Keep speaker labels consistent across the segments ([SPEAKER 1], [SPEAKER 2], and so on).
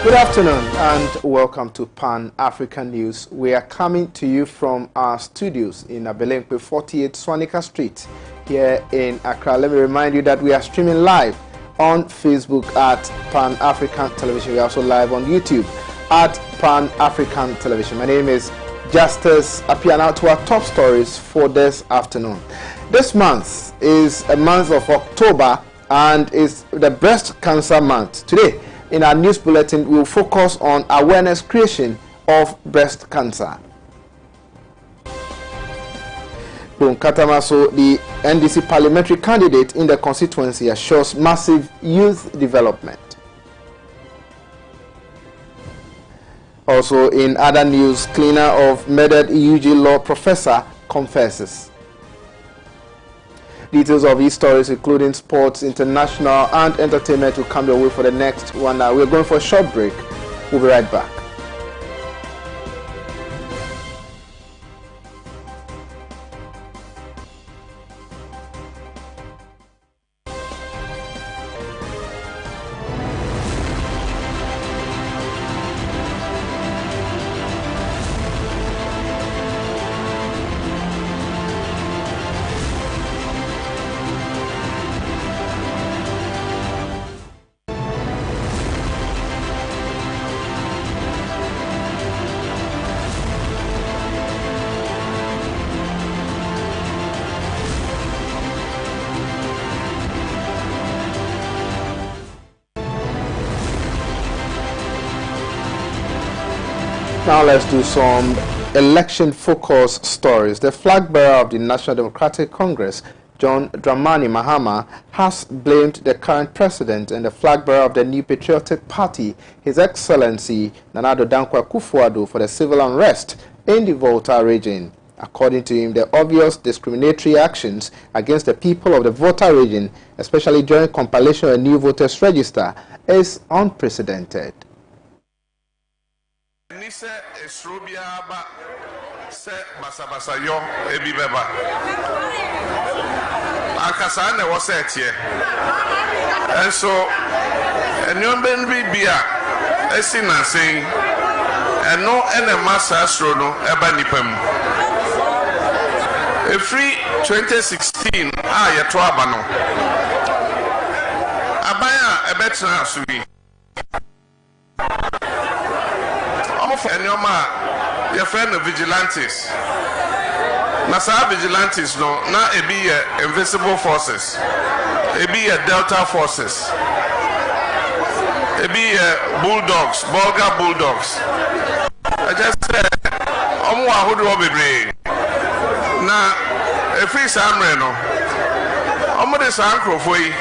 [SPEAKER 1] Good afternoon and welcome to Pan-African News. We are coming to you from our studios in Abelenkwe 48 Swanika Street here in Accra. Let me remind you that we are streaming live on Facebook at Pan-African Television. We are also live on YouTube at Pan-African Television. My name is Justice Appiah. Now to our top stories for this afternoon. This month is a month of October and is the breast cancer month. Today, in our news bulletin, we will focus on awareness creation of breast cancer. Katamaso, the NDC parliamentary candidate in the constituency, assures massive youth development. Also, in other news, cleaner of murdered UG law professor confesses. Details of these stories, including sports, international, and entertainment, will come your way for the next 1 hour. We're going for a short break. We'll be right back. Now let's do some election-focused stories. The flag bearer of the National Democratic Congress, John Dramani Mahama, has blamed the current president and the flag bearer of the New Patriotic Party, His Excellency Nana Addo Dankwa Akufo-Addo, for the civil unrest in the Volta region. According to him, the obvious discriminatory actions against the people of the Volta region, especially during compilation of a new voters register, is unprecedented.
[SPEAKER 2] Nise esrobia ba se basabasa yo ebibeba akasa na wo se tie enso enyomben bibia esi na sen eno ene masa asro no eba nipam efri 2016 a yeto aba no abaya ebetra asuri and your ma, your friend of vigilantes. Nasa vigilantes no, na be invisible forces, be Delta forces, be bulldogs, Bulgar bulldogs. I just said, who do be brave? Na if it's Amreno, this uncle for you,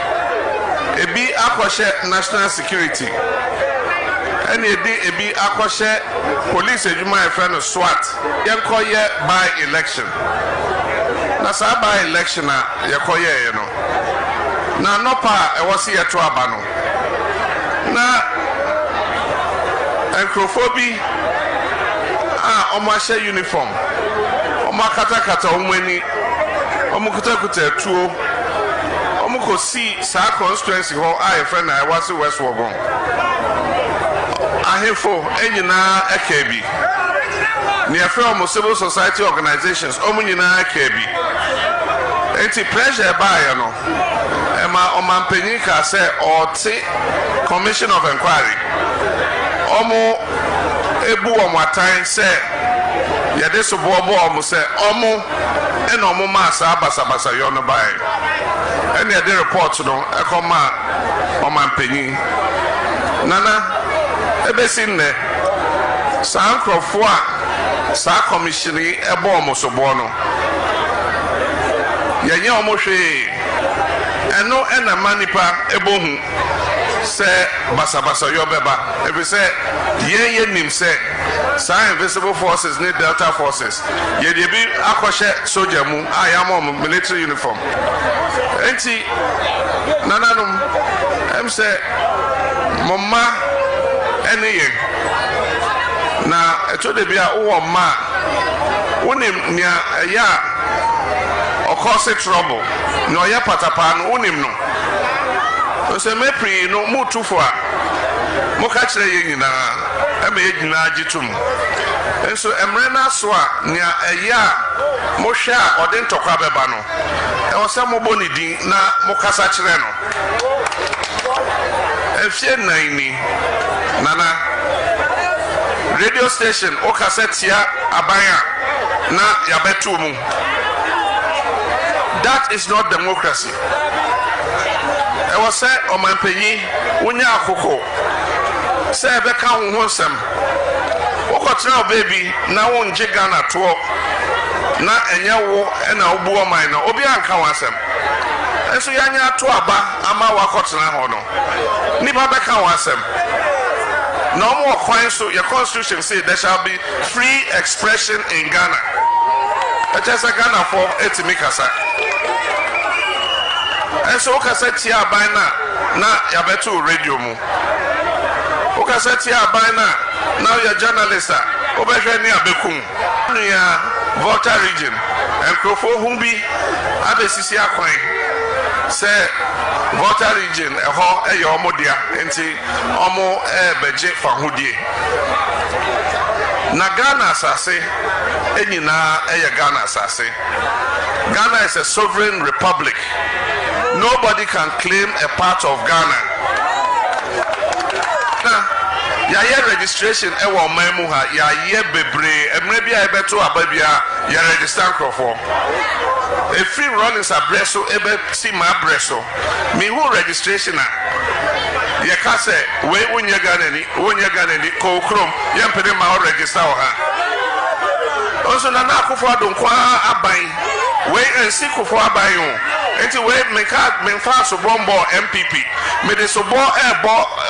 [SPEAKER 2] be Aquashet national security. And a be aquashe police my friend of SWAT. Yankoye by election. Nasa by election yakoye you know. Na no pa I was here to abano. Na encrophobi omashe uniform. Omakata kata omweni. Omukuta kuta tuo. Omuko see sa constituency ho I friend I was West Wogon. Ahefo enyina akebi near from civil society organizations omunyina akebi enti pressure by no ema omampanyin ka say oti commission of inquiry omo ebu omatan say yede so bobo omo say omo ena omo ma sa basabasa yo no bai ene the report no ekoma omampanyin nana ebesin ne sankrofo a sa commission ebo omosobo no yenye omohwe eno ena manipa ebohu se basabasa yo beba ebi se ye nim se sa invisible forces ne Delta forces ye de bi akoshe soldier mu ayamo military uniform enti nananum em se momma eniye na eto de bia wo ma wonim nia ya okose trouble no ya patapa no wonim no so me pri no mutu fo a mo ka kire ye nyina e me ye nyina agitum enso emre na so a nya eya mo hwe a ode ntokwa beba no e wo se mo boni din na mo kasa kire no efie naini nana radio station o kasetia abaya na yabetu mu. That is not democracy. I was say on my penny unya akoko say be ka ho nsem okotra baby na won je Ghana to na enye wo na obu o man na obi anka wasem enso yanya to aba ama wakotra ho no nipa be ka wasem. No more coins, so your constitution says there shall be free expression in Ghana. Just a Ghana for Etimikasa. And so Okasetia by now Yabetu radio mu. Okasetia by now you're journalist. Obejania Bekum. Volta region and Crofo Humbi Abesisia Coin. Say Volta region a ho e yomodia enti omo beje fa hodie na Ghana asase enyina Ghana asase. Ghana is a sovereign republic. Nobody can claim a part of Ghana. Ya registration e wo man mu ha ya bebre emre bia e beto ababia ya register crofo. A free run is a breso ebe si ma breso. Me who registration na ye ka say we wonya Ghana ni ko krom ye mpede ma register o ha. Also na akufo adon kwa aban we ensi kufo aban o. Enti we me fa so bombo MPP me de so bo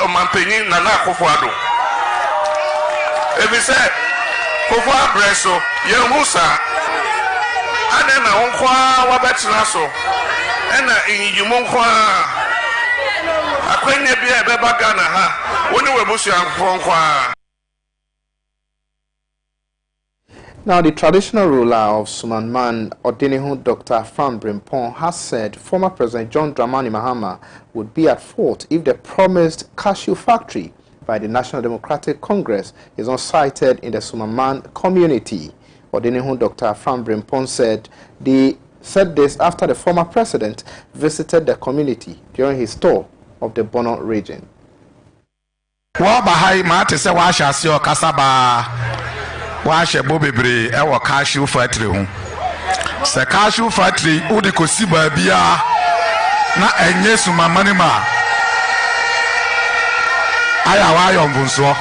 [SPEAKER 2] omampanyin na akufo adon. If we say kufo abreso ye husa ana na wonkwa wabetina so ena enyumo nkwa akwanya bia beba Ghana ha woni webusu ankwa nkwa.
[SPEAKER 1] Now, the traditional ruler of Sumanman, Odinihu Dr. Frank Brimpong, has said former President John Dramani Mahama would be at fault if the promised cashew factory by the National Democratic Congress is not sited in the Sumanman community. Odinihu Dr. Frank Brimpong said this after the former president visited the community during his tour of the Bono region.
[SPEAKER 3] Washe bobebre ewo cashew factory hu se cashew factory udi kosi baabia na enye Sumanman ma aya wa yomvunso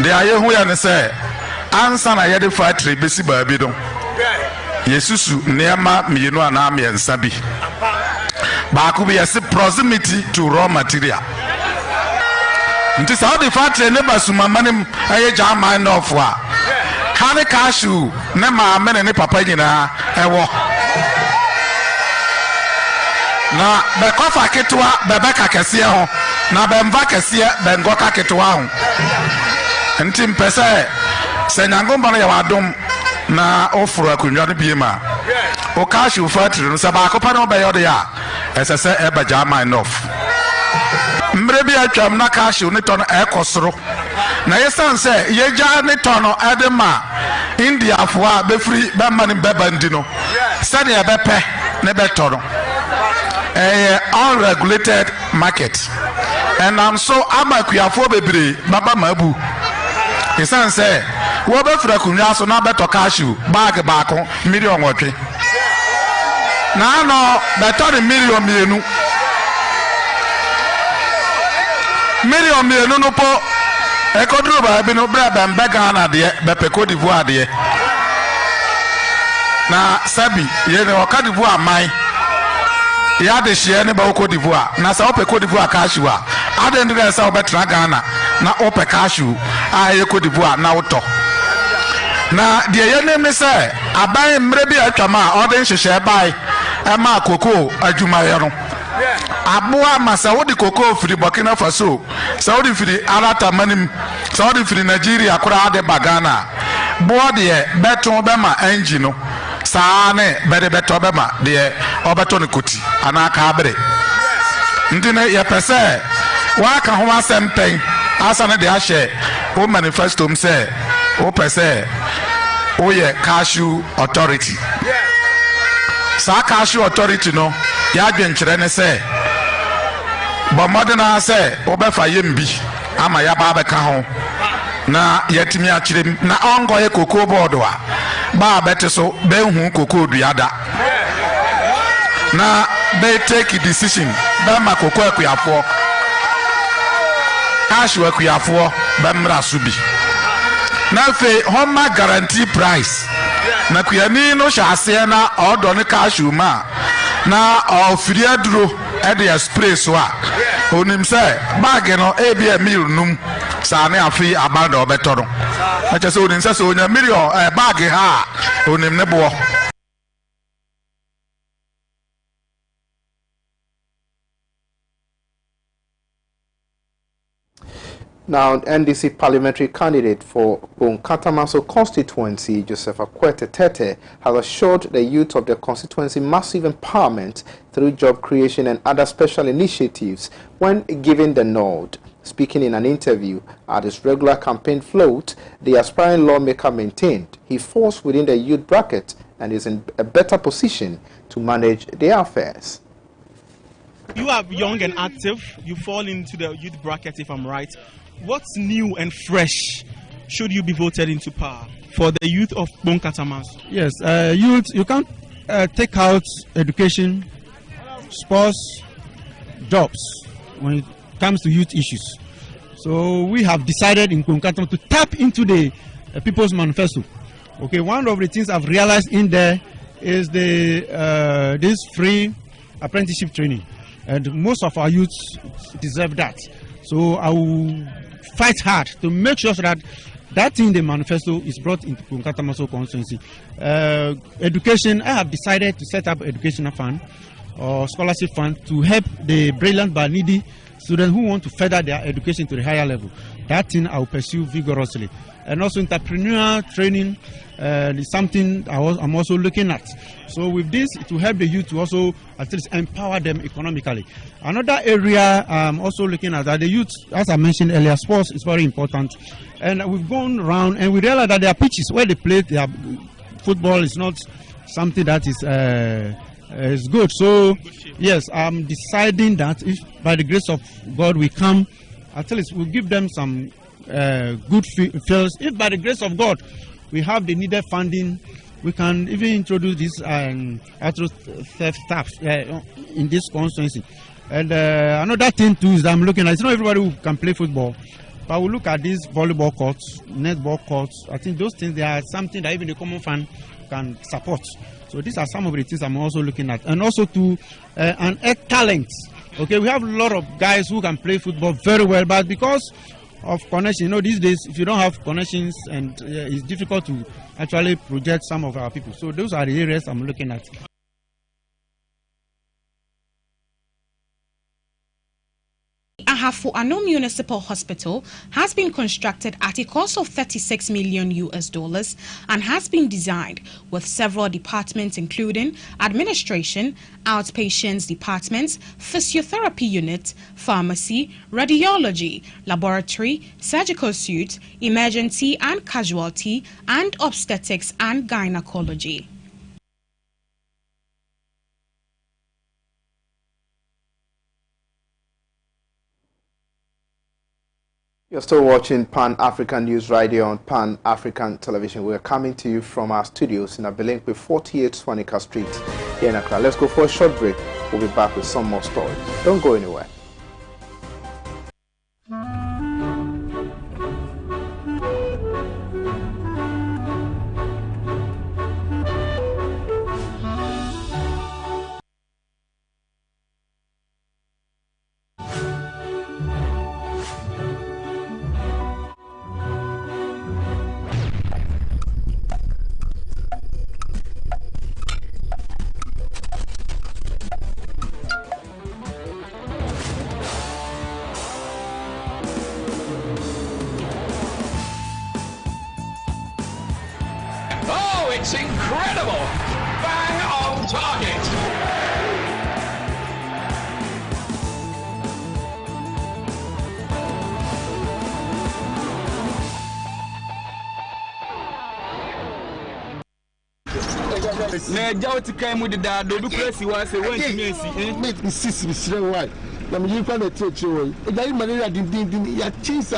[SPEAKER 3] de aye hu ya ne se ansa na ye de factory besi baabi do yesusu neema mienu ana miensa bi ba ku bi yesi proximity to raw material. Nti sa the factory ne ba Sumanman aye jama no of wa kane cashew ne ma me ne papa nyina ewo na be kofa ketwa be beka kese ho na be mva kese be ngoka ketwa ho nti mpese se nyangomba no ya wadom na ofuru akunwa no biema o cashew factory no se ba ko pa no be yode ya esese e ba jama enough. Mrebi atwam na cashew ne tono ekosoro na yesan se yeja ne tono edema India fo a be free be man be bandi no sane e be pe ne be tono unregulated market and I'm so amakuafo bebre baba mabu yesan se wo be fra kunwa so na be to cashew bag baako million otwe na no be to million mienu million no po ekodru ba bi no bra ba mbega na de be pe Cote d'Ivoire de na sabi ye ne Cote d'Ivoire mai ya de hie ne ba Cote d'Ivoire na sa ope Cote d'Ivoire cashew a ade ndire sa obetra Ghana na ope cashew a ye Cote d'Ivoire na woto na de ye ne me se aban mre bi atwama ode nhyehyɛ bai e ma koko adwumayɛ no Abua Masaudi Koko firi Burkina Faso, Saudi firi Alata Manim, Saudi firi Nigeria kura de Bagana. Boade beton bema engine saane bede beton bema de obeton kuti anaka abre. Ntine ye pese wa ka ho asempeng asa ne de ahye o manifesto say o pese o ye cashew authority. Sa cashew authority no ya adwenkyere ne say bo modena say obefa yembi ama ya ba beka ho na yetimi akire na ongo ye cocoa board wa ba bete so be hu cocoa duada na they take a decision ba makoko akuyafo cashew akuyafo ba mra subi na fe homa guarantee price na kuyani no hyase na odo ne cashew ma na ofiri aduro e de spray so a onim say bag no e bia mil num sa ne afi abanda obeto no na che so onim say so onya million bag ha onim ne bo.
[SPEAKER 1] Now, NDC parliamentary candidate for Bonkatamaso constituency, Joseph Akwete Tete, has assured the youth of the constituency massive empowerment through job creation and other special initiatives when given the nod. Speaking in an interview at his regular campaign float, the aspiring lawmaker maintained he falls within the youth bracket and is in a better position to manage their affairs.
[SPEAKER 4] You are young and active. You fall into the youth bracket, if I'm right. What's new and fresh should you be voted into power for the youth of Bonkatamaso?
[SPEAKER 5] Yes, youth, you can't take out education, sports, jobs when it comes to youth issues. So we have decided in Bonkatamaso to tap into the People's Manifesto. Okay, one of the things I've realized in there is the this free apprenticeship training, and most of our youths deserve that. So I will fight hard to make sure that that thing, the manifesto, is brought into Bonkatamaso constituency. Education, I have decided to set up educational fund or scholarship fund to help the brilliant but needy students who want to further their education to the higher level. That thing I will pursue vigorously. And also entrepreneurial training is something I'm also looking at. So with this, it will help the youth to also at least empower them economically. Another area I'm also looking at that the youth, as I mentioned earlier, sports is very important. And we've gone around and we realize that there are pitches where they play football is not something that is good. So yes, I'm deciding that if by the grace of God we come, at least we'll give them some good fields. If by the grace of God we have the needed funding, we can even introduce this theft staff in this constituency. And another thing too is that I'm looking at, it's not everybody who can play football, but we look at these volleyball courts, netball courts. I think those things, they are something that even the common fund can support. So these are some of the things I'm also looking at. And also to unearth talent. Okay, we have a lot of guys who can play football very well, but because of connection, you know, these days, if you don't have connections, and it's difficult to actually project some of our people. So those are the areas I'm looking at.
[SPEAKER 6] Ahafo Ano Municipal Hospital has been constructed at a cost of $36 million and has been designed with several departments including administration, outpatients departments, physiotherapy unit, pharmacy, radiology, laboratory, surgical suite, emergency and casualty, and obstetrics and gynecology.
[SPEAKER 1] You're still watching Pan-African News right here on Pan-African Television. We're coming to you from our studios in Abelenkwe 48 Swanika Street here in Accra. Let's go for a short break. We'll be back with some more stories. Don't go anywhere.
[SPEAKER 7] It's incredible! Bang on target! Na jawo tikan mu deda do bi kura si wa se wan timi asi.
[SPEAKER 8] Make me sisi sire why. Na me yifa na teche wo. E dai malaria din ya chinsa.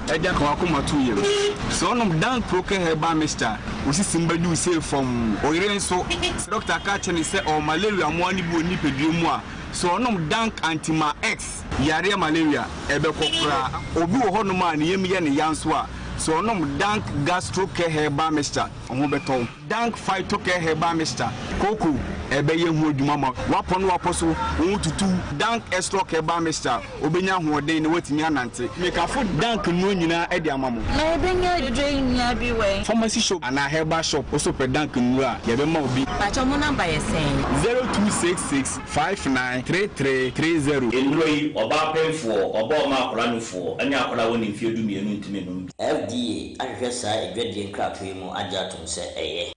[SPEAKER 7] E ja kan akoma to yero. So no dan proke herba mister. Usi simbadu say from oyire so doctor ka chene say o malaria mo ani bi oni pedue mu a. So no dank antima X yare malaria ebe kokura obi wo hono ma ne yem ye ne yanso a. So no dank gastro care herba mister oho beton dank phyto care herba mister koku ebe ye hu adwuma ma wapon waposo wo tutu dank extra care herba mister obenya hoden ne watimi anante make afo dank no nyina e de amamo
[SPEAKER 9] na ebenya dwe nya bi we
[SPEAKER 7] pharmacy shop ana herba shop also pe dank nu a ye be ma obi
[SPEAKER 9] ba cho mo number ye sen
[SPEAKER 7] 0266593330
[SPEAKER 10] enroi oba penfo oba ma akora nufo anya akora woni mfie du mienu ntime no FDA ahwehwe saa edwadie nkrato yi mu agya atom se eye.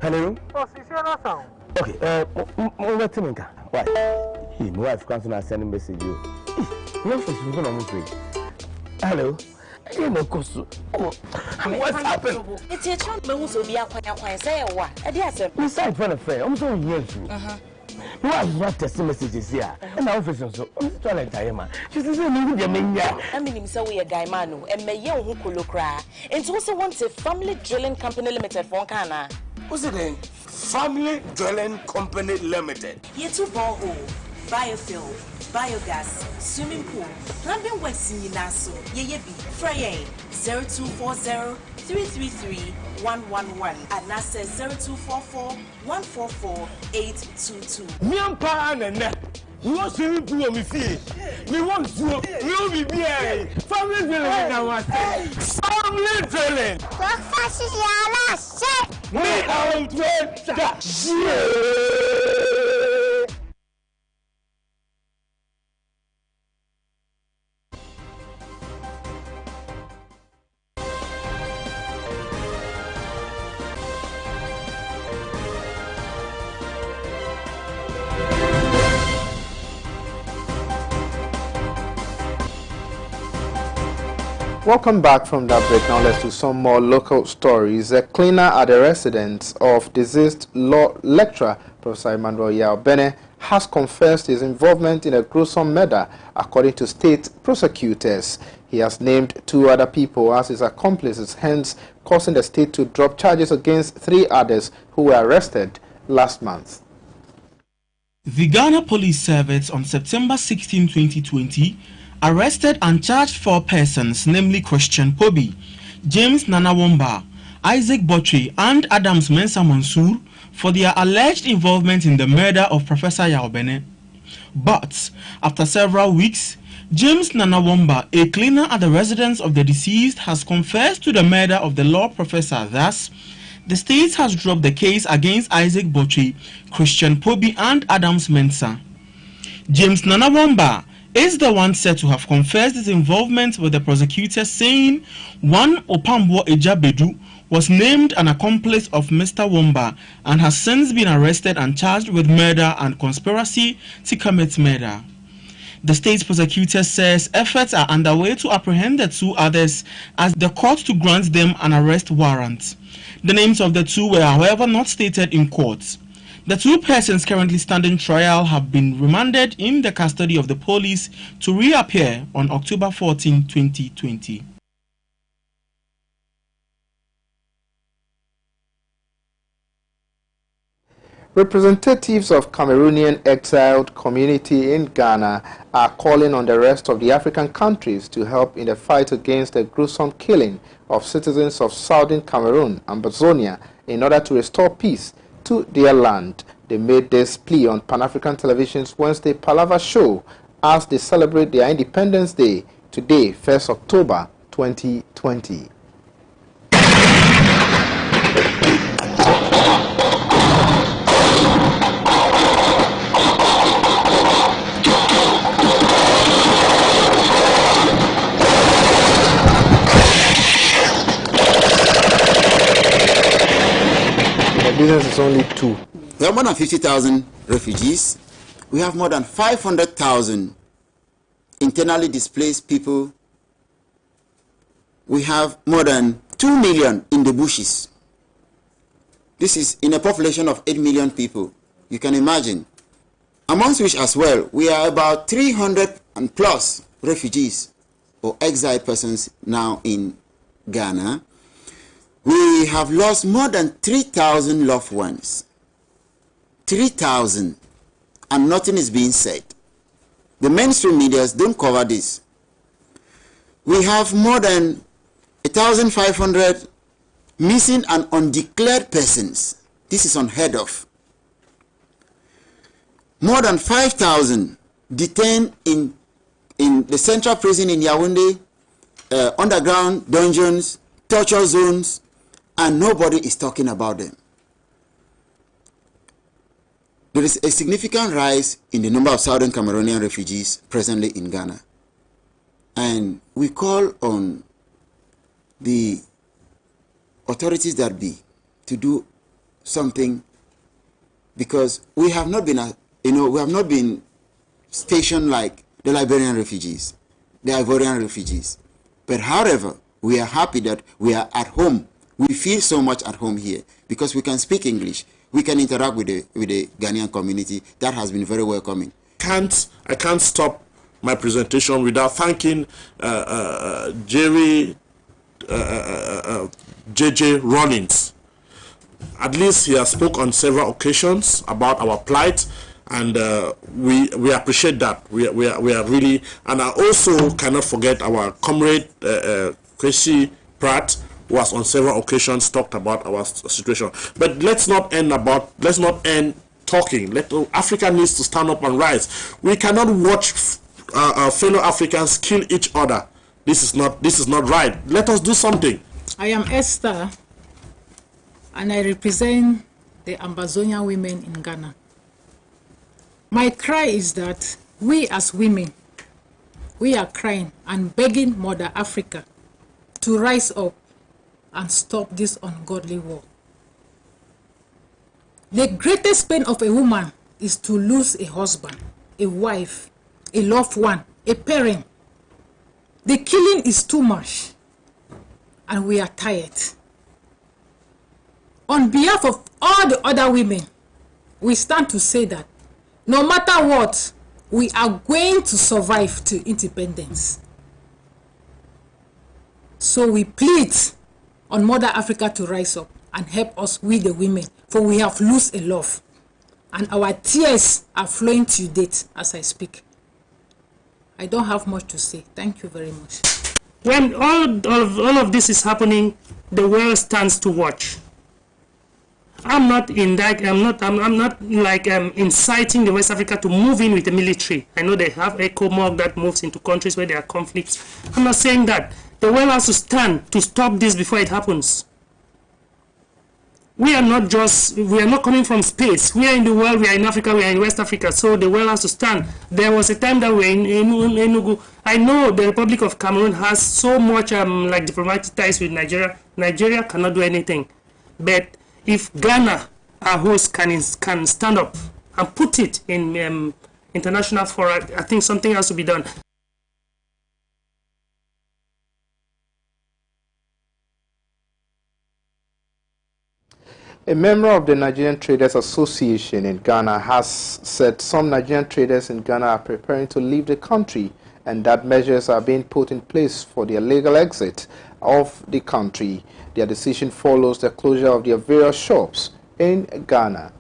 [SPEAKER 8] Hello?
[SPEAKER 11] Oh, Sisiana sound.
[SPEAKER 8] Okay, what Timinka? Why? My wife comes and send a message you. What for you gonna move? Hello? I didn't know Kosu. What's happened?
[SPEAKER 9] It's a chance me who be akwan say what? I dey say.
[SPEAKER 8] We side for a friend. I'm so here too. No, I was testing messages here. And my office so. I'm trying to tell you, man. She says, "You need your man."
[SPEAKER 9] I mean, him say we a guy man, and me ye who kolokra. And also want a family drilling company limited for Kana.
[SPEAKER 12] What's it then? Family Drilling Company Limited.
[SPEAKER 9] Ye two borehole, biofuel, biogas, swimming pool, plumbing works in Naso. Ye be Frey 0240-333-111 and NASA 0244-144-822.
[SPEAKER 12] Miampa and net. We want swimming pool on me fee. We want to be here. Family Drilling now. Family Drilling.
[SPEAKER 13] Breakfast is your last shit.
[SPEAKER 12] Me out with that shit.
[SPEAKER 1] Welcome back from that break. Now let's do some more local stories. A cleaner at the residence of deceased law lecturer Professor Emmanuel Yaobene has confessed his involvement in a gruesome murder, according to state prosecutors. He has named 2 other people as his accomplices, hence causing the state to drop charges against 3 others who were arrested last month.
[SPEAKER 4] The Ghana Police Service on September 16, 2020 arrested and charged 4 persons, namely Christian Pobi, James Nanawomba, Isaac Botry, and Adams Mensah Mansour for their alleged involvement in the murder of Professor Yaobene. But after several weeks, James Nanawomba, a cleaner at the residence of the deceased, has confessed to the murder of the law professor. Thus, the state has dropped the case against Isaac Botry, Christian Pobi, and Adams Mensah. James Nanawomba is the one said to have confessed his involvement with the prosecutor, saying one Opambo Ejabedu was named an accomplice of Mr. Womba and has since been arrested and charged with murder and conspiracy to commit murder. The state prosecutor says efforts are underway to apprehend the 2 others as the court to grant them an arrest warrant. The names of the 2 were, however, not stated in court. The 2 persons currently standing trial have been remanded in the custody of the police to reappear on October 14, 2020.
[SPEAKER 1] Representatives of Cameroonian exiled community in Ghana are calling on the rest of the African countries to help in the fight against the gruesome killing of citizens of southern Cameroon and Botswana in order to restore peace to their land. They made this plea on Pan-African Television's Wednesday Palava show as they celebrate their Independence Day today, 1st October 2020. The business is only 2.
[SPEAKER 14] We have more than 50,000 refugees. We have more than 500,000 internally displaced people. We have more than 2 million in the bushes. This is in a population of 8 million people. You can imagine. Amongst which as well, we are about 300 and plus refugees or exiled persons now in Ghana. We have lost more than 3,000 loved ones. 3,000, and nothing is being said. The mainstream media don't cover this. We have more than 1,500 missing and undeclared persons. This is unheard of. More than 5,000 detained in the central prison in Yaoundé, underground dungeons, torture zones, and nobody is talking about them. There is a significant rise in the number of Southern Cameroonian refugees presently in Ghana. And we call on the authorities that be to do something, because we have not been, we have not been stationed like the Liberian refugees, the Ivorian refugees. But however, we are happy that we are at home. We feel so much at home here because we can speak English. We can interact with the Ghanaian community. That has been very welcoming.
[SPEAKER 11] I can't stop my presentation without thanking Jerry JJ Rollins. At least he has spoke on several occasions about our plight, and we appreciate that. We are really, and I also cannot forget our comrade Kwesi Pratt, who has on several occasions talked about our situation. But let's not end talking. Africa needs to stand up and rise. We cannot watch our fellow Africans kill each other. This is not right. Let us do something.
[SPEAKER 15] I am Esther, and I represent the Ambazonia women in Ghana. My cry is that we as women, we are crying and begging Mother Africa to rise up and stop this ungodly war. The greatest pain of a woman is to lose a husband, a wife, a loved one, a parent. The killing is too much, and we are tired. On behalf of all the other women, we stand to say that no matter what, we are going to survive to independence. So we plead on Mother Africa to rise up and help us, we the women, for we have lost a lot, and our tears are flowing to date as I speak. I don't have much to say. Thank you very much.
[SPEAKER 16] When all of this is happening, the world stands to watch. I'm not inciting the West Africa to move in with the military. I know they have ECOMOG that moves into countries where there are conflicts. I'm not saying that. The world has to stand to stop this before it happens. We are not coming from space. We are in the world, we are in Africa, we are in West Africa, so the world has to stand. There was a time that we were in Enugu. I know the Republic of Cameroon has so much like diplomatic ties with Nigeria. Nigeria cannot do anything. But if Ghana, our host, can stand up and put it in international fora, I think something has to be done.
[SPEAKER 1] A member of the Nigerian Traders Association in Ghana has said some Nigerian traders in Ghana are preparing to leave the country and that measures are being put in place for their legal exit of the country. Their decision follows the closure of their various shops in Ghana.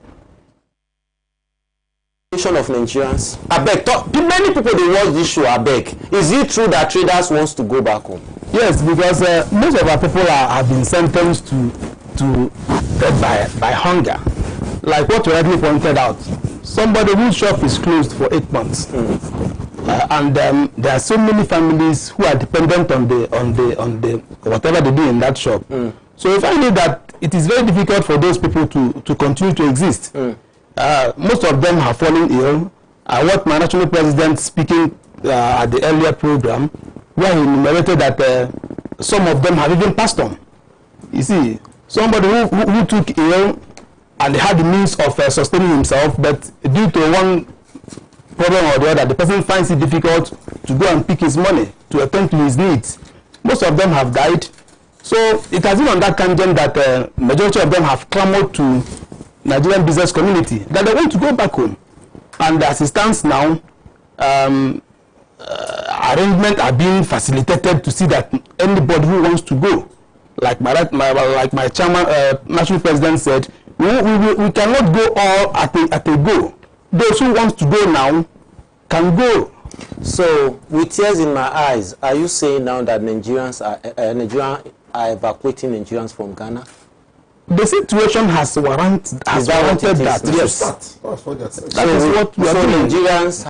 [SPEAKER 8] Of Nigerians. I beg, many people they watch this show. I beg, is it true that traders wants to go back home?
[SPEAKER 17] Yes, because most of our people have been sentenced to by hunger, like what you already pointed out. Somebody whose shop is closed for 8 months, and there are so many families who are dependent on the whatever they do in that shop. So if I know that it is very difficult for those people to continue to exist. Most of them have fallen ill. I watched my national president speaking at the earlier program, where he enumerated that some of them have even passed on. You see, somebody who took ill and had the means of sustaining himself, but due to one problem or the other, the person finds it difficult to go and pick his money to attend to his needs. Most of them have died. So it has been on that tangent that majority of them have clamored to Nigerian business community that they want to go back home. And as it stands now, arrangements are being facilitated to see that anybody who wants to go, like my chairman, national president said, we cannot go all at a go. Those who want to go now can go.
[SPEAKER 18] So, with tears in my eyes, are you saying now that Nigerians are evacuating Nigerians from Ghana?
[SPEAKER 17] The situation has warranted that. Yes. That is what we are doing.
[SPEAKER 18] Nigerians.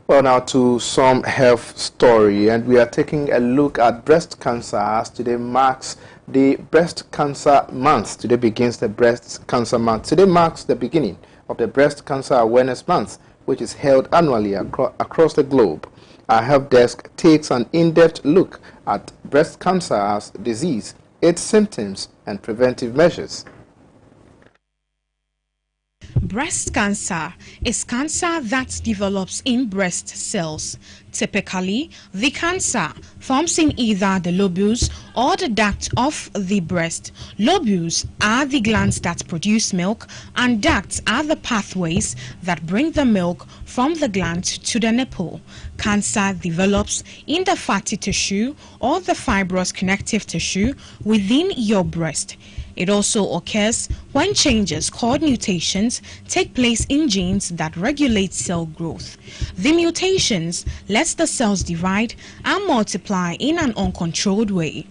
[SPEAKER 1] Well, now to some health story, and we are taking a look at breast cancer as today marks the Breast Cancer Month. Today begins the Breast Cancer Month. Today marks the beginning of the Breast Cancer Awareness Month, which is held annually across the globe. Our help desk takes an in-depth look at breast cancer as disease, its symptoms, and preventive measures.
[SPEAKER 6] Breast cancer is cancer that develops in breast cells. Typically, the cancer forms in either the lobules or the duct of the breast. Lobules are the glands that produce milk, and ducts are the pathways that bring the milk from the gland to the nipple. Cancer develops in the fatty tissue or the fibrous connective tissue within your breast. It also occurs when changes called mutations take place in genes that regulate cell growth. The mutations let the cells divide and multiply in an uncontrolled way.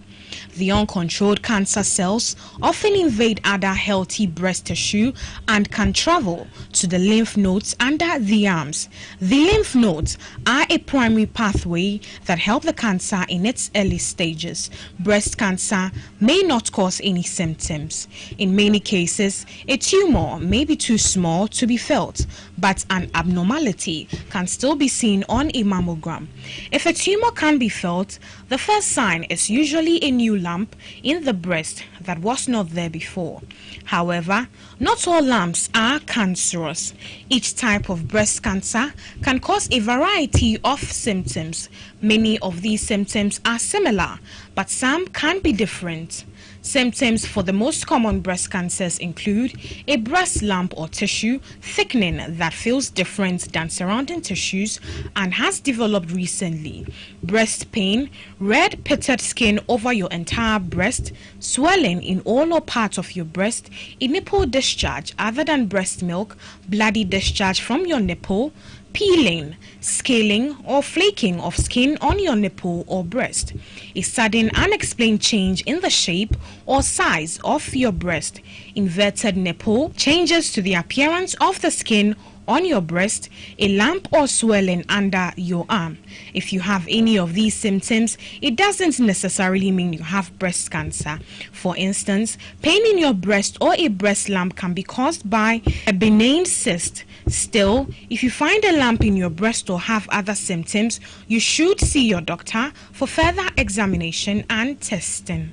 [SPEAKER 6] The uncontrolled cancer cells often invade other healthy breast tissue and can travel to the lymph nodes under the arms. The lymph nodes are a primary pathway that help the cancer in its early stages. Breast cancer may not cause any symptoms. In many cases, a tumor may be too small to be felt, but an abnormality can still be seen on a mammogram. If a tumor can be felt, the first sign is usually a new lump in the breast that was not there before. However, not all lumps are cancerous. Each type of breast cancer can cause a variety of symptoms. Many of these symptoms are similar, but some can be different. Symptoms for the most common breast cancers include a breast lump or tissue thickening that feels different than surrounding tissues and has developed recently, breast pain, red pitted skin over your entire breast, swelling in all or parts of your breast, a nipple discharge other than breast milk, bloody discharge from your nipple, peeling, scaling, or flaking of skin on your nipple or breast, a sudden unexplained change in the shape or size of your breast, inverted nipple, changes to the appearance of the skin on your breast, a lump or swelling under your arm. If you have any of these symptoms, it doesn't necessarily mean you have breast cancer. For instance, pain in your breast or a breast lump can be caused by a benign cyst. Still, if you find a lump in your breast or have other symptoms, you should see your doctor for further examination and testing.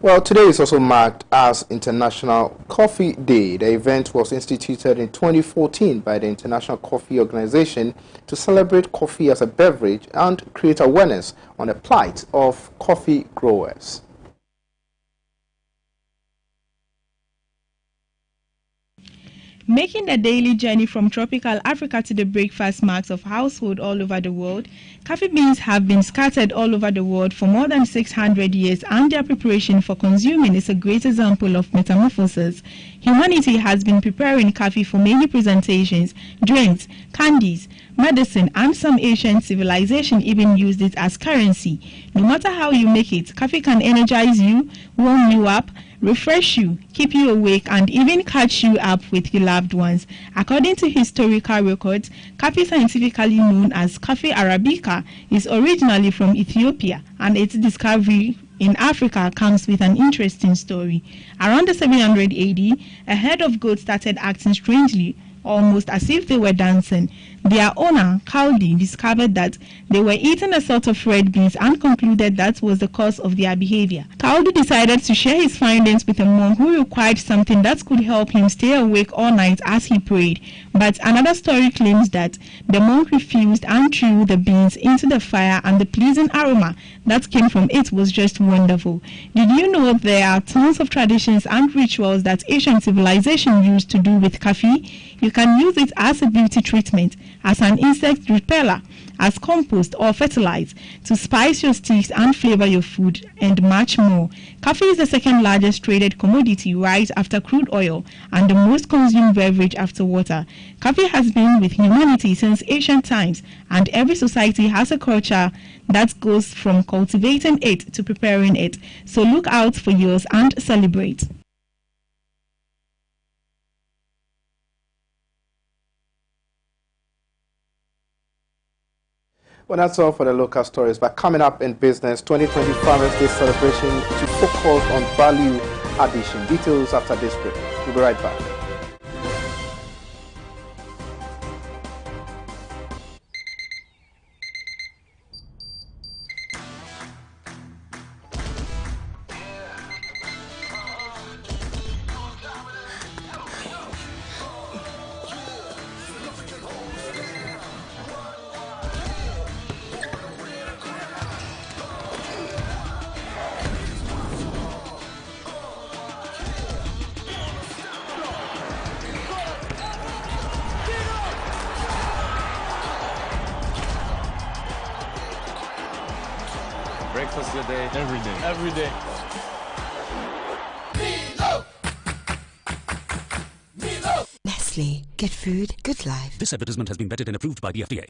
[SPEAKER 1] Well, today is also marked as International Coffee Day. The event was instituted in 2014 by the International Coffee Organization to celebrate coffee as a beverage and create awareness on the plight of coffee growers.
[SPEAKER 19] Making the daily journey from tropical Africa to the breakfast marks of household all over the world, coffee beans have been scattered all over the world for more than 600 years, and their preparation for consuming is a great example of metamorphosis. Humanity has been preparing coffee for many presentations, drinks, candies, medicine, and some ancient civilization even used it as currency. No matter how you make it, coffee can energize you, warm you up, refresh you, keep you awake, and even catch you up with your loved ones. According to historical records, coffee, scientifically known as coffee arabica, is originally from Ethiopia, and its discovery in Africa comes with an interesting story. Around the 700 AD, a herd of goats started acting strangely almost as if they were dancing. Their owner, Kaldi, discovered that they were eating a sort of red beans and concluded that was the cause of their behavior. Kaldi decided to share his findings with a monk who required something that could help him stay awake all night as he prayed. But another story claims that the monk refused and threw the beans into the fire, and the pleasing aroma that came from it was just wonderful. Did you know there are tons of traditions and rituals that Asian civilization used to do with coffee? You can use it as a beauty treatment, as an insect repeller, as compost or fertilizer, to spice your steaks and flavor your food, and much more. Coffee is the second largest traded commodity right after crude oil and the most consumed beverage after water. Coffee has been with humanity since ancient times, and every society has a culture that goes from cultivating it to preparing it. So look out for yours and celebrate.
[SPEAKER 1] Well, that's all for the local stories. But coming up in business, 2020 Farmers Day celebration to focus on value addition. Details after this break. We'll be right back.
[SPEAKER 20] Breakfast your day. Every day. Every day.
[SPEAKER 21] Nestle. Good food, good life.
[SPEAKER 22] This advertisement has been vetted and approved by the FDA.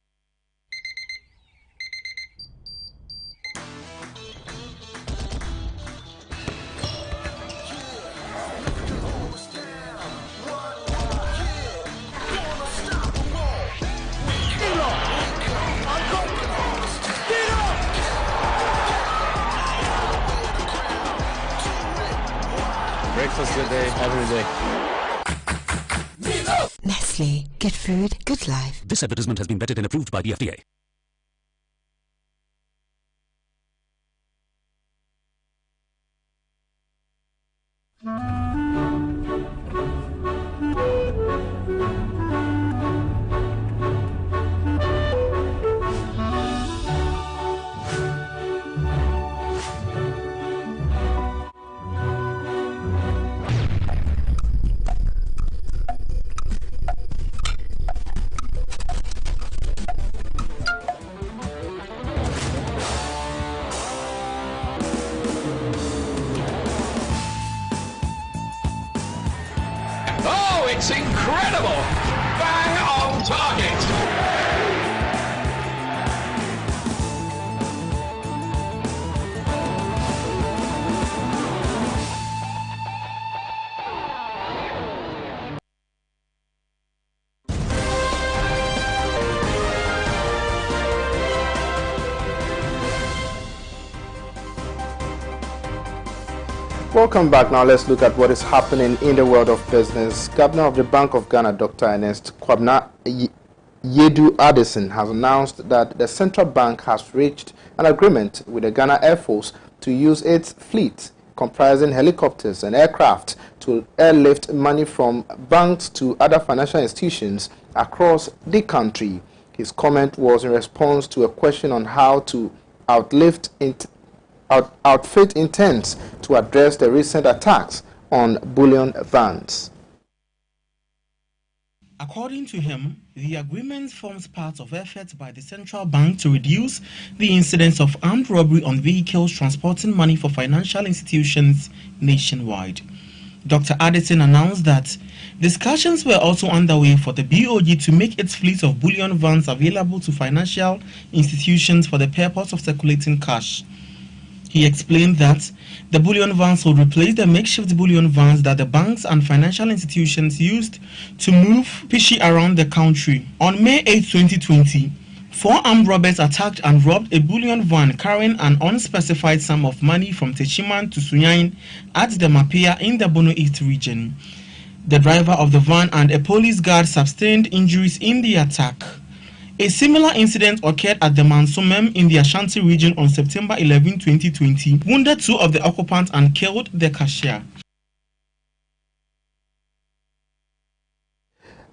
[SPEAKER 20] Breakfast your day, every day.
[SPEAKER 21] Nestle. Good food, good life.
[SPEAKER 22] This advertisement has been vetted and approved by the FDA.
[SPEAKER 23] Oh, it's incredible! Bang on target!
[SPEAKER 1] Welcome back. Now let's look at what is happening in the world of business. Governor of the Bank of Ghana, Dr. Ernest Kwabena Yedu Addison, has announced that the central bank has reached an agreement with the Ghana Air Force to use its fleet, comprising helicopters and aircraft, to airlift money from banks to other financial institutions across the country. His comment was in response to a question on how to outfit intends to address the recent attacks on bullion vans.
[SPEAKER 4] According to him, the agreement forms part of efforts by the central bank to reduce the incidence of armed robbery on vehicles transporting money for financial institutions nationwide. Dr. Addison announced that discussions were also underway for the BOG to make its fleet of bullion vans available to financial institutions for the purpose of circulating cash. He explained that the bullion vans will replace the makeshift bullion vans that the banks and financial institutions used to move specie around the country. On May 8, 2020, 4 armed robbers attacked and robbed a bullion van carrying an unspecified sum of money from Techiman to Sunyain at the Appiah in the Bono East region. The driver of the van and a police guard sustained injuries in the attack. A similar incident occurred at the Mansomem in the Ashanti region on September 11, 2020, wounded 2 of the occupants and killed the cashier.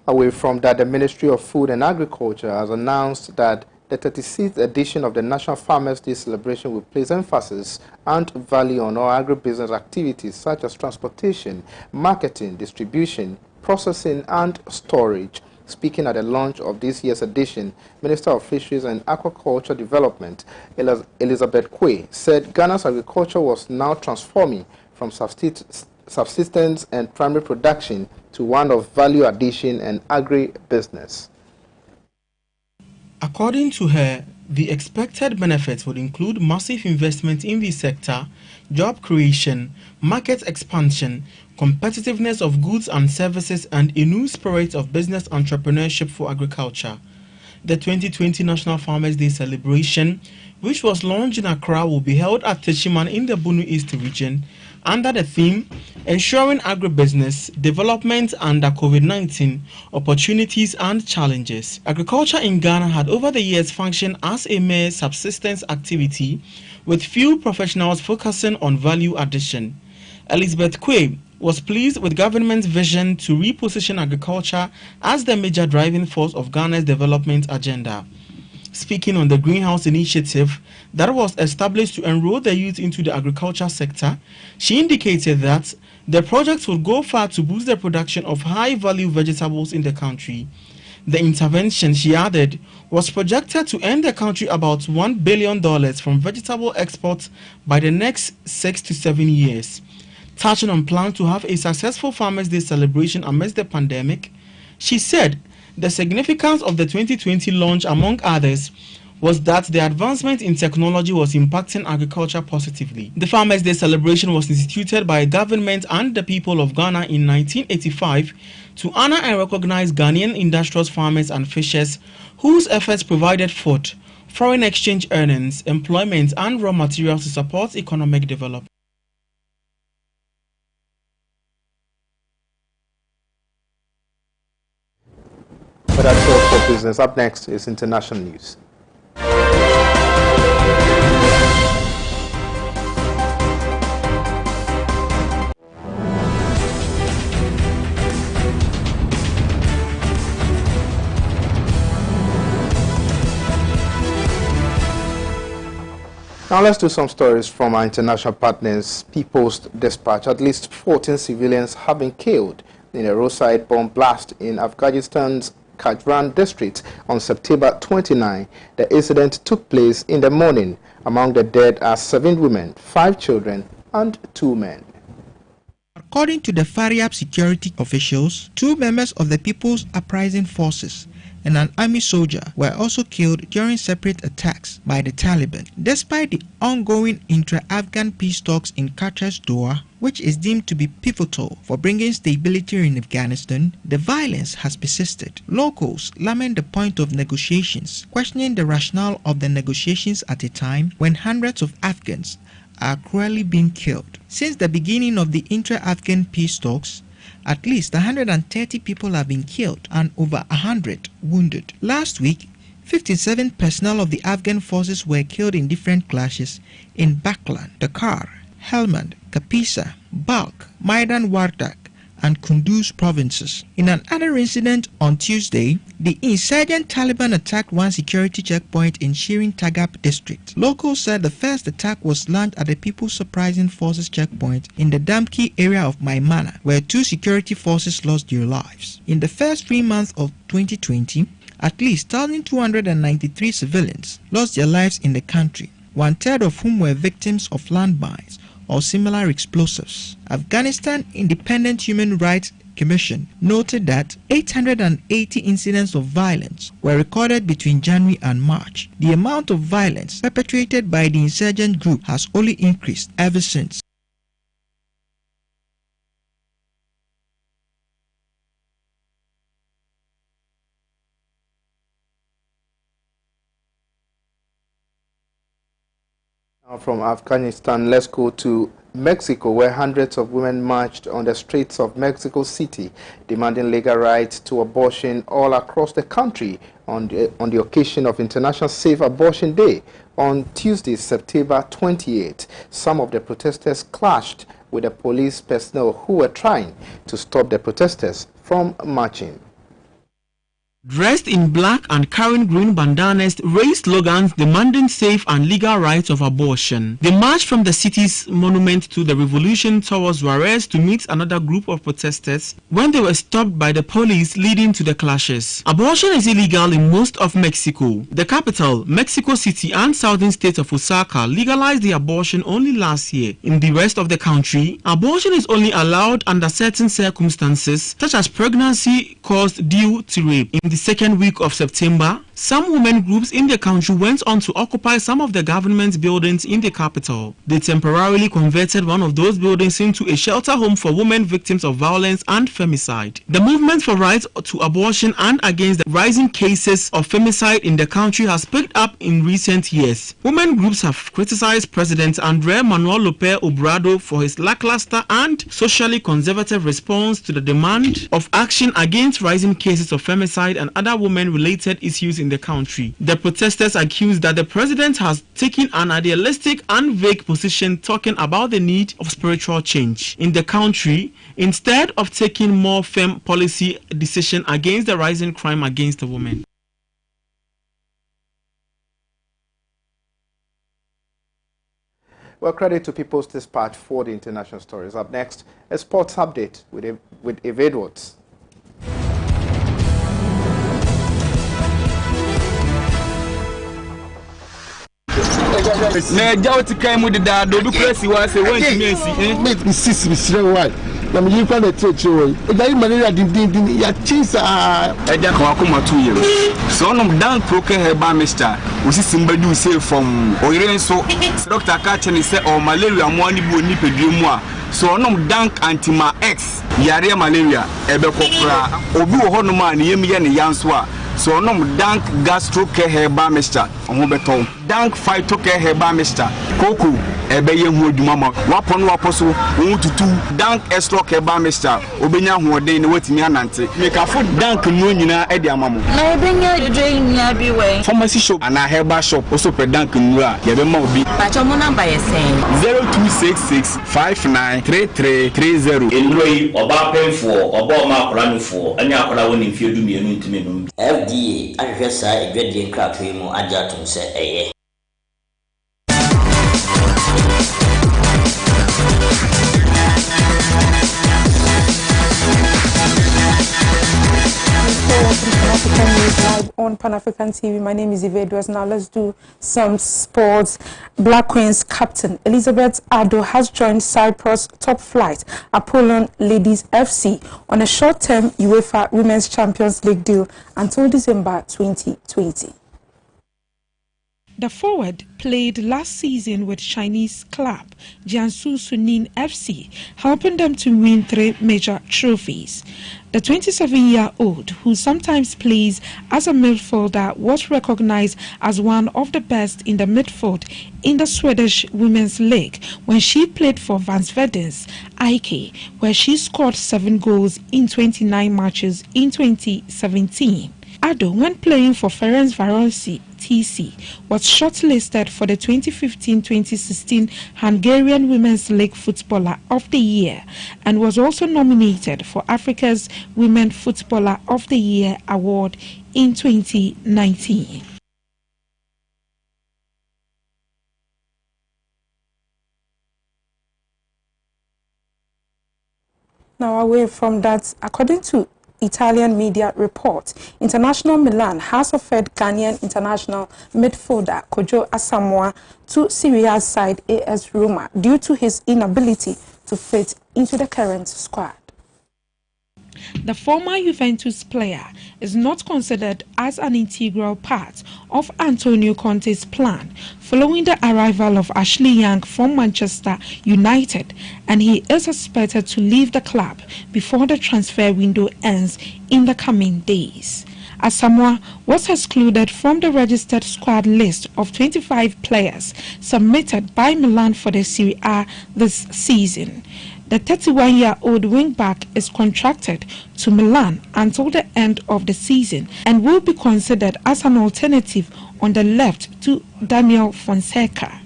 [SPEAKER 1] Away from that, the Ministry of Food and Agriculture has announced that the 36th edition of the National Farmers' Day celebration will place emphasis and value on all agribusiness activities such as transportation, marketing, distribution, processing, and storage. Speaking at the launch of this year's edition, Minister of Fisheries and Aquaculture Development, Elizabeth Quay, said Ghana's agriculture was now transforming from subsistence and primary production to one of value addition and agri-business.
[SPEAKER 4] According to her, the expected benefits would include massive investment in the sector, job creation, market expansion, competitiveness of goods and services, and a new spirit of business entrepreneurship for agriculture. The 2020 National Farmers' Day celebration, which was launched in Accra, will be held at Techiman in the Bunu East region under the theme Ensuring Agribusiness Development Under COVID-19 Opportunities and Challenges. Agriculture in Ghana had over the years functioned as a mere subsistence activity, with few professionals focusing on value addition. Elizabeth Quay was pleased with government's vision to reposition agriculture as the major driving force of Ghana's development agenda. Speaking on the Greenhouse Initiative that was established to enroll the youth into the agriculture sector, she indicated that the project would go far to boost the production of high-value vegetables in the country. The intervention, she added, was projected to earn the country about $1 billion from vegetable exports by the next 6 to 7 years. Touching on plans to have a successful Farmers' Day celebration amidst the pandemic, she said the significance of the 2020 launch, among others, was that the advancement in technology was impacting agriculture positively. The Farmers' Day celebration was instituted by government and the people of Ghana in 1985 to honor and recognize Ghanaian industrious farmers and fishers whose efforts provided food, foreign exchange earnings, employment, and raw materials to support economic development.
[SPEAKER 1] But that's all for business. Up next is international news. Now let's do some stories from our international partners. People's Dispatch. At least 14 civilians have been killed in a roadside bomb blast in Afghanistan's Kajran district on September 29. The incident took place in the morning. Among the dead are 7 women, 5 children, and 2 men.
[SPEAKER 2] According to the Faryab security officials, 2 members of the People's Uprising Forces and an army soldier were also killed during separate attacks by the Taliban. Despite the ongoing intra-Afghan peace talks in Qatar's Doha, which is deemed to be pivotal for bringing stability in Afghanistan, the violence has persisted. Locals lament the point of negotiations, questioning the rationale of the negotiations at a time when hundreds of Afghans are cruelly being killed. Since the beginning of the intra-Afghan peace talks, at least 130 people have been killed and over 100 wounded. Last week, 57 personnel of the Afghan forces were killed in different clashes in Baghlan, Dakar, Helmand, Kapisa, Balkh, Maidan Wardak, and Kunduz provinces. In another incident on Tuesday, the insurgent Taliban attacked one security checkpoint in Shirin Tagap district. Locals said the first attack was launched at the People's Uprising Forces checkpoint in the Damki area of Maimana, where 2 security forces lost their lives. In the first 3 months of 2020, at least 1,293 civilians lost their lives in the country, 1/3 of whom were victims of landmines or similar explosives. Afghanistan Independent Human Rights Commission noted that 880 incidents of violence were recorded between January and March. The amount of violence perpetrated by the insurgent group has only increased ever since.
[SPEAKER 1] Now from Afghanistan, let's go to Mexico, where hundreds of women marched on the streets of Mexico City, demanding legal rights to abortion all across the country on the occasion of International Safe Abortion Day. On Tuesday, September 28, some of the protesters clashed with the police personnel who were trying to stop the protesters from marching.
[SPEAKER 4] Dressed in black and carrying green bandanas, raised slogans demanding safe and legal rights of abortion. They marched from the city's monument to the Revolution towards Juarez to meet another group of protesters when they were stopped by the police, leading to the clashes. Abortion is illegal in most of Mexico. The capital, Mexico City, and southern state of Oaxaca legalized the abortion only last year. In the rest of the country, abortion is only allowed under certain circumstances, such as pregnancy caused due to rape. In the second week of September, some women groups in the country went on to occupy some of the government buildings in the capital. They temporarily converted one of those buildings into a shelter home for women victims of violence and femicide. The movement for rights to abortion and against the rising cases of femicide in the country has picked up in recent years. Women groups have criticized President Andrés Manuel López Obrador for his lackluster and socially conservative response to the demand of action against rising cases of femicide and other women-related issues in the country. The protesters accused that the president has taken an idealistic and vague position talking about the need of spiritual change in the country instead of taking more firm policy decision against the rising crime against the women.
[SPEAKER 1] Well, credit to People's Dispatch for the international stories. Up next, a sports update with Edwards.
[SPEAKER 12] Na jawo tikai mu da do press wa say want me
[SPEAKER 8] make me sis me sire why na me yin fa na teche wo e dai malaria din ya chisa
[SPEAKER 12] e da kan akoma 2 years so no dan proke herba mister osisi mbadu say from oyire so doctor ka cheni say o malaria mo ani bu oni pedue mu a so no dank antima x yare malaria e be kokora obi wo hono ma ne yem ye ne yanso a so no dank gastro care herba mister on beton dank phyto care herba mister koko ebe ye hu aduma ma wapo no waposo won tutu dank extra care herba mister obenya hu oden ne watimi anante make afo dank no nyina e di amamo
[SPEAKER 3] na ebenya drain nya bi we
[SPEAKER 12] pharmacy shop and herba shop also per dank nu a ye be ma obi
[SPEAKER 3] pa cho mo number ye sen
[SPEAKER 12] 0266593330
[SPEAKER 10] enroi oba penfo oba ma akora nufo anya akora woni mfie du mienu ntime no FDA ahwehwe saa edwadie nkrato mu agya tom se eye.
[SPEAKER 5] Live on Pan-African TV. My name is Edwards. Now let's do some sports. Black Queens captain Elizabeth Ado has joined Cyprus top flight Apollon Ladies FC on a short-term UEFA Women's Champions League deal until December 2020.
[SPEAKER 6] The forward played last season with Chinese club Jiangsu Suning FC, helping them to win 3 major trophies. The 27-year-old, who sometimes plays as a midfielder, was recognized as one of the best in the midfield in the Swedish Women's League when she played for Vansveden's IK, where she scored 7 goals in 29 matches in 2017. Ado, when playing for Ferencvárosi TC, was shortlisted for the 2015-2016 Hungarian Women's League Footballer of the Year and was also nominated for Africa's Women Footballer of the Year award in 2019.
[SPEAKER 5] Now, away from that, according to Italian media report, International Milan has offered Ghanaian international midfielder Kojo Asamoah to Serie A side AS Roma due to his inability to fit into the current squad.
[SPEAKER 6] The former Juventus player is not considered as an integral part of Antonio Conte's plan following the arrival of Ashley Young from Manchester United, and he is expected to leave the club before the transfer window ends in the coming days.
[SPEAKER 5] Asamoah was excluded from the registered squad list of 25 players submitted by Milan for the Serie A this season. The 31-year-old wing-back is contracted to Milan until the end of the season and will be considered as an alternative on the left to Daniel Fonseca.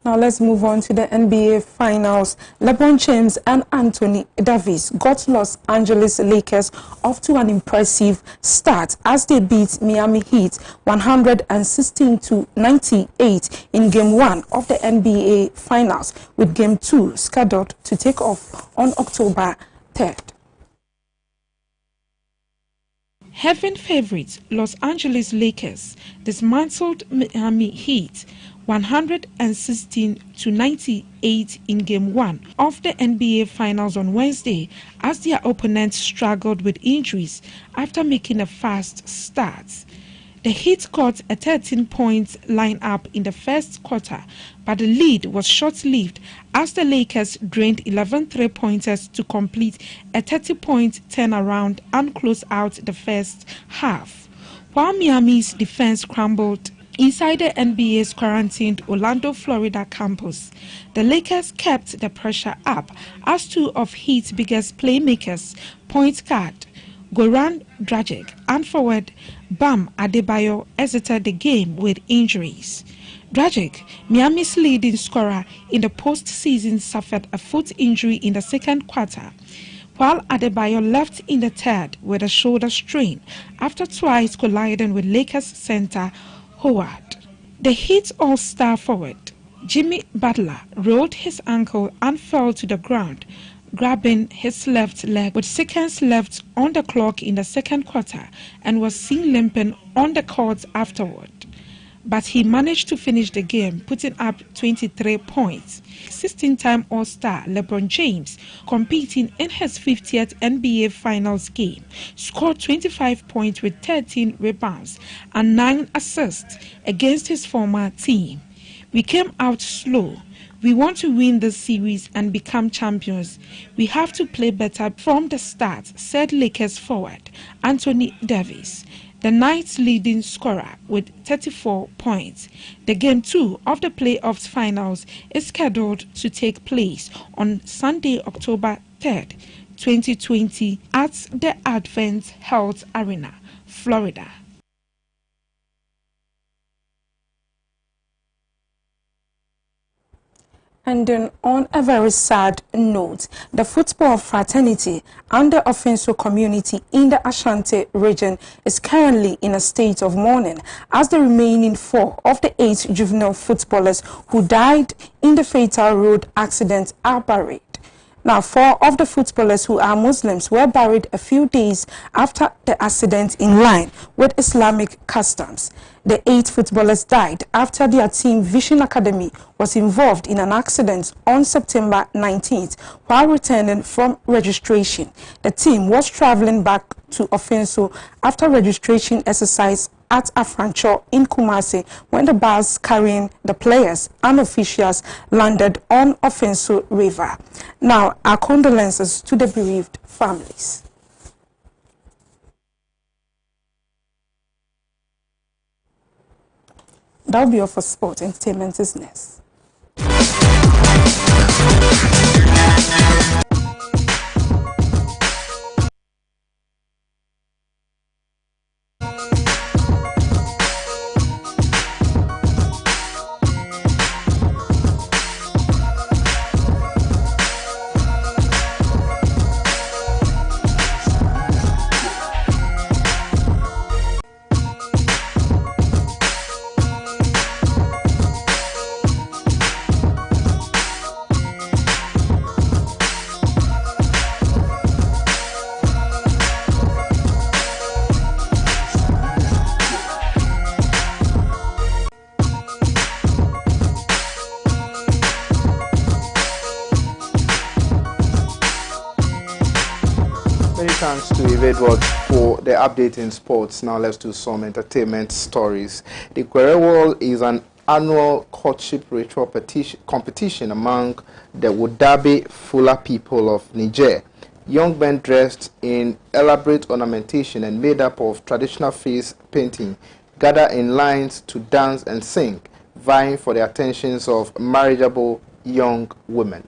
[SPEAKER 5] Now let's move on to the NBA Finals. LeBron James and Anthony Davis got Los Angeles Lakers off to an impressive start as they beat Miami Heat 116-98 in Game 1 of the NBA Finals, with Game 2 scheduled to take off on October 3rd. Heaven favorites Los Angeles Lakers dismantled Miami Heat 116-98 in Game 1 of the NBA Finals on Wednesday as their opponents struggled with injuries after making a fast start. The Heat got a 13-point lineup in the first quarter, but the lead was short-lived as the Lakers drained 11 three-pointers to complete a 30-point turnaround and close out the first half. While Miami's defense crumbled inside the NBA's quarantined Orlando, Florida campus, the Lakers kept the pressure up as two of Heat's biggest playmakers, point guard Goran Dragic and forward Bam Adebayo, exited the game with injuries. Dragic, Miami's leading scorer in the postseason, suffered a foot injury in the second quarter, while Adebayo left in the third with a shoulder strain after twice colliding with Lakers center Howard. The Heat's all-star forward, Jimmy Butler, rolled his ankle and fell to the ground, grabbing his left leg with seconds left on the clock in the second quarter, and was seen limping on the court afterward. But he managed to finish the game, putting up 23 points. 16-time All-Star LeBron James, competing in his 50th NBA Finals game, scored 25 points with 13 rebounds and 9 assists against his former team. "We came out slow. We want to win this series and become champions. We have to play better from the start," said Lakers forward Anthony Davis, the night's leading scorer, with 34 points. The Game 2 of the playoffs finals is scheduled to take place on Sunday, October 3rd, 2020 at the Advent Health Arena, Florida. And then, on a very sad note, the football fraternity and the Offenso community in the Ashanti region is currently in a state of mourning as the remaining 4 of the 8 juvenile footballers who died in the fatal road accident are buried. Now, 4 of the footballers who are Muslims were buried a few days after the accident in line with Islamic customs. The 8 footballers died after their team Vision Academy was involved in an accident on September 19th while returning from registration. The team was traveling back to Offenso after registration exercise at Afrancho in Kumasi when the bus carrying the players and officials landed on Offenso River. Now, our condolences to the bereaved families. That will be all for sport. Entertainment is next.
[SPEAKER 1] Thanks to Edward for the update in sports. Now let's do some entertainment stories. The Querelle is an annual courtship ritual competition among the Wudabe Fula people of Niger. Young men dressed in elaborate ornamentation and made up of traditional face painting gather in lines to dance and sing, vying for the attentions of marriageable young women.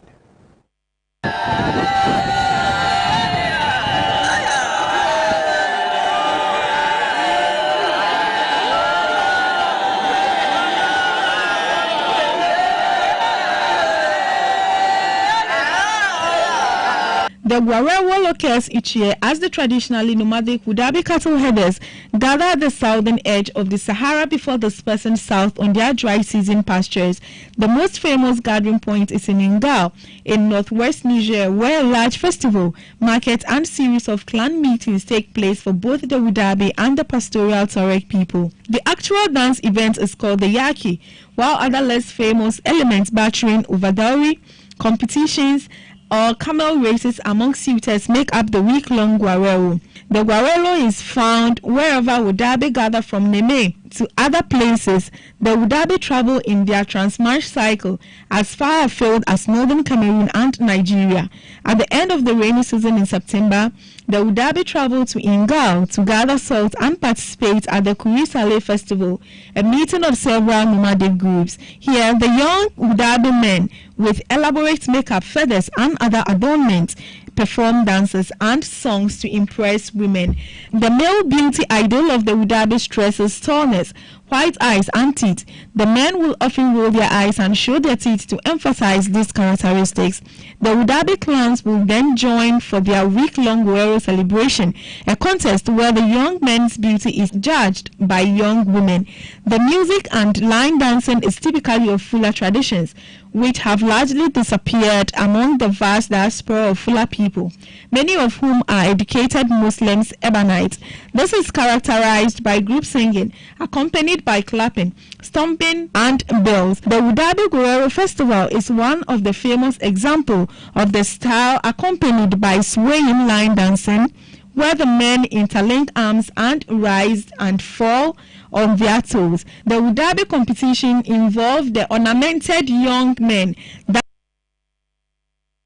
[SPEAKER 19] The Gwarewo occurs each year as the traditionally nomadic Wudabe cattle herders gather at the southern edge of the Sahara before dispersing south on their dry season pastures. The most famous gathering point is in Ingal, in northwest Niger, where a large festival, market and series of clan meetings take place for both the Wudabe and the pastoral Tuareg people. The actual dance event is called the Yaki, while other less famous elements battering over dowry, competitions, or camel races among suitors make up the week-long Gwarelo. The Gwarelo is found wherever Wudabe gather from Neme to other places. The Wudabe travel in their transmarch cycle as far afield as northern Cameroon and Nigeria. At the end of the rainy season in September, the Wudabe travel to Ingal to gather salt and participate at the Kurisale festival, a meeting of several nomadic groups. Here, the young Wudabe men with elaborate makeup, feathers and other adornments perform dances and songs to impress women. The male beauty idol of the Wudabe stresses tallness, white eyes and teeth. The men will often roll their eyes and show their teeth to emphasize these characteristics. The Wudabe clans will then join for their week-long Gwarelo celebration, a contest where the young men's beauty is judged by young women. The music and line dancing is typically of Fula traditions, which have largely disappeared among the vast diaspora of Fula people, many of whom are educated Muslims, Ebonites. This is characterized by group singing, accompanied by clapping, stomping, and bells. The Wudabe Gwarelo festival is one of the famous examples of the style, accompanied by swaying line dancing, where the men interlink arms and rise and fall on their toes. The Wudabe competition involved the ornamented young men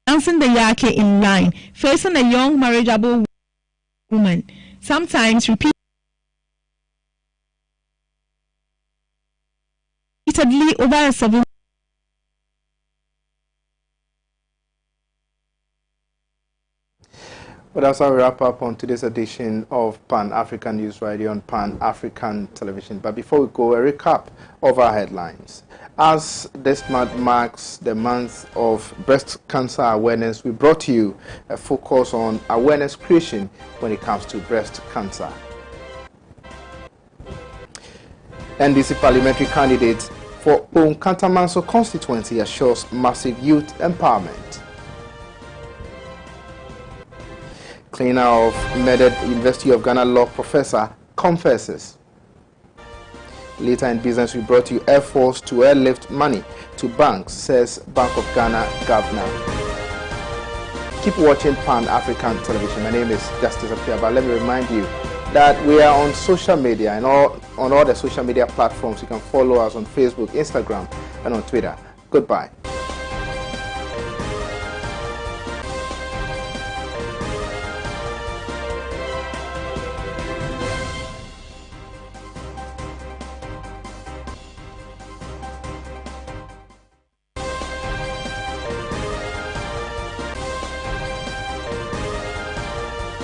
[SPEAKER 19] dancing the yake in line, facing a young marriageable woman, sometimes repeatedly over a 7.
[SPEAKER 1] Well, that's how we wrap up on today's edition of Pan-African News Radio on Pan-African Television. But before we go, a recap of our headlines. As this month marks the month of breast cancer awareness, we brought you a focus on awareness creation when it comes to breast cancer. NDC parliamentary candidate for Onkantamanso constituency assures massive youth empowerment. Cleaner of murdered University of Ghana law professor confesses. Later in business, we brought you Air Force to airlift money to banks, says Bank of Ghana governor. Keep watching Pan-African Television. My name is Justice Appiah, but let me remind you that we are on social media and on all the social media platforms. You can follow us on Facebook, Instagram, and on Twitter. Goodbye.